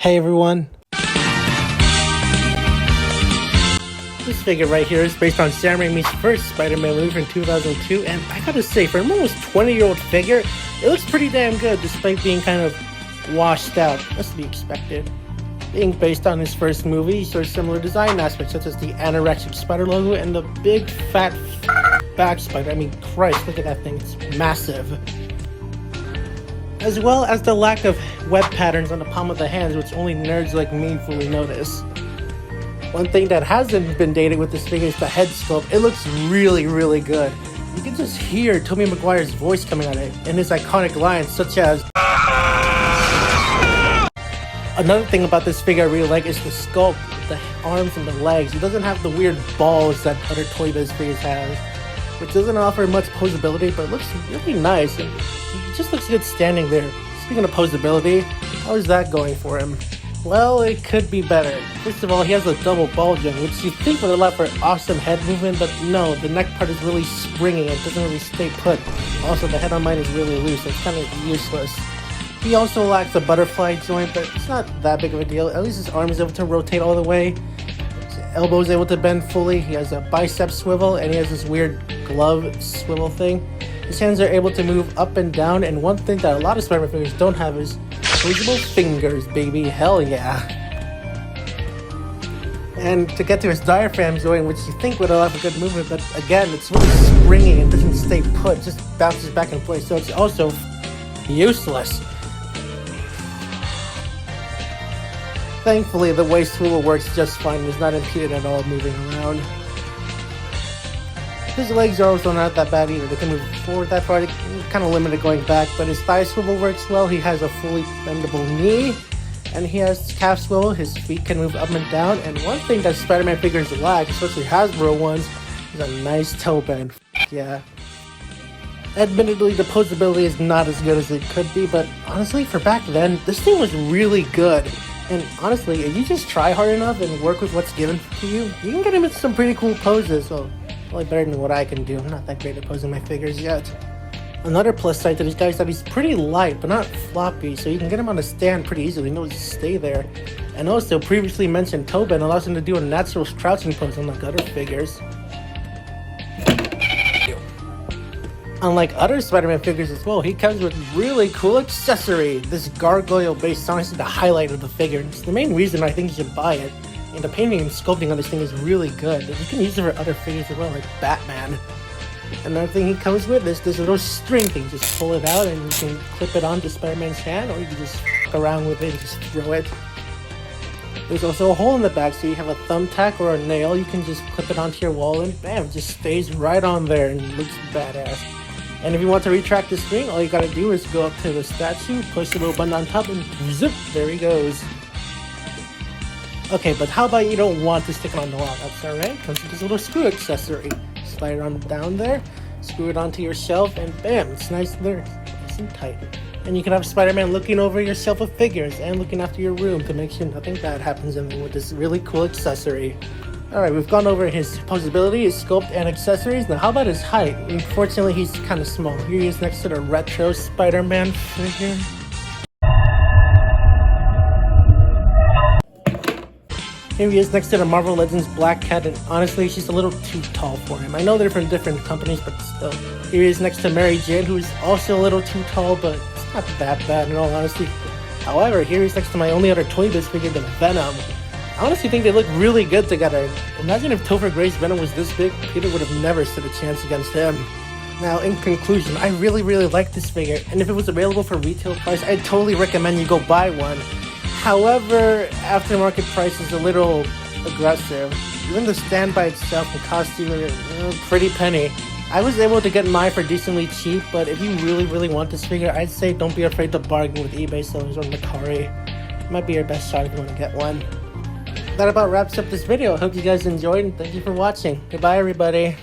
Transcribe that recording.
Hey everyone. This figure right here is based on Sam Raimi's first Spider-Man movie from 2002, and I gotta say, for an almost 20-year-old figure, it looks pretty damn good despite being kind of washed out. That's to be expected. Being based on his first movie, he shares similar design aspects such as the anorexic spider logo and the big fat back spider. I mean, Christ, look at that thing, it's massive. As well as the lack of web patterns on the palm of the hands, which only nerds like me fully notice. One thing that hasn't been dated with this figure is the head sculpt. It looks really, really good. You can just hear Tobey Maguire's voice coming out of it, and his iconic lines such as... Another thing about this figure I really like is the sculpt, the arms and the legs. It doesn't have the weird balls that other ToyBiz figures have, which doesn't offer much posability, but it looks really nice. And he just looks good standing there. Speaking of posability, how is that going for him? Well, it could be better. First of all, he has a double ball joint, which you think would allow for awesome head movement, but no, the neck part is really springy and doesn't really stay put. Also, the head on mine is really loose, so it's kind of useless. He also lacks a butterfly joint, but it's not that big of a deal. At least his arm is able to rotate all the way. His elbow is able to bend fully. He has a bicep swivel, and he has this weird glove swivel thing. His hands are able to move up and down, and one thing that a lot of Spider-Man figures don't have is opposable fingers, baby. Hell yeah. And to get to his diaphragm joint, which you think would allow for good movement, but again, it's really springy and doesn't stay put, it just bounces back in place, so it's also useless. Thankfully, the waist swivel works just fine. It's not impeded at all moving around. His legs are also not that bad either. They can move forward that far. They're kind of limited going back, but his thigh swivel works well. He has a fully bendable knee, and he has calf swivel. His feet can move up and down. And one thing that Spider-Man figures lack, especially Hasbro ones, is a nice toe bend. Yeah. Admittedly, the posability is not as good as it could be, but honestly, for back then, this thing was really good. And honestly, if you just try hard enough and work with what's given to you, you can get him into some pretty cool poses. So, probably better than what I can do. I'm not that great at posing my figures yet. Another plus side to this guy is that he's pretty light, but not floppy, so you can get him on a stand pretty easily. He knows to stay there. And also, previously mentioned toe bend allows him to do a natural crouching pose unlike other figures. Unlike other Spider-Man figures as well, he comes with really cool accessory. This gargoyle-based song is the highlight of the figure. It's the main reason I think you should buy it. And the painting and sculpting on this thing is really good. You can use it for other figures as well, like Batman. Another thing he comes with is this little string thing. Just pull it out and you can clip it onto Spider-Man's hand, or you can just f*** around with it and just throw it. There's also a hole in the back, so you have a thumbtack or a nail. You can just clip it onto your wall and bam, it just stays right on there and looks badass. And if you want to retract the string, all you gotta do is go up to the statue, push the little button on top, and zip, there he goes. Okay, but how about you don't want to stick it on the wall? That's alright, comes with this little screw accessory. Slide it on down there, screw it onto your shelf, and bam, it's nice there, nice and tight. And you can have Spider-Man looking over your shelf of figures and looking after your room to make sure nothing bad happens in there with this really cool accessory. Alright, we've gone over his posability, his sculpt, and accessories. Now, how about his height? Unfortunately, he's kind of small. Here he is next to the retro Spider-Man figure. Here he is next to the Marvel Legends Black Cat, and honestly, she's a little too tall for him. I know they're from different companies, but still. Here he is next to Mary Jane, who is also a little too tall, but it's not that bad in all honesty. However, here he's next to my only other ToyBiz figure, the Venom. I honestly think they look really good together. Imagine if Topher Grace's Venom was this big, Peter would have never stood a chance against him. Now, in conclusion, I really like this figure, and if it was available for retail price, I'd totally recommend you go buy one. However, aftermarket price is a little aggressive. Even the stand by itself will cost you a pretty penny. I was able to get mine for decently cheap, but if you really want this figure, I'd say don't be afraid to bargain with eBay sellers or Mercari. It might be your best shot if you want to get one. That about wraps up this video. I hope you guys enjoyed, and thank you for watching. Goodbye, everybody.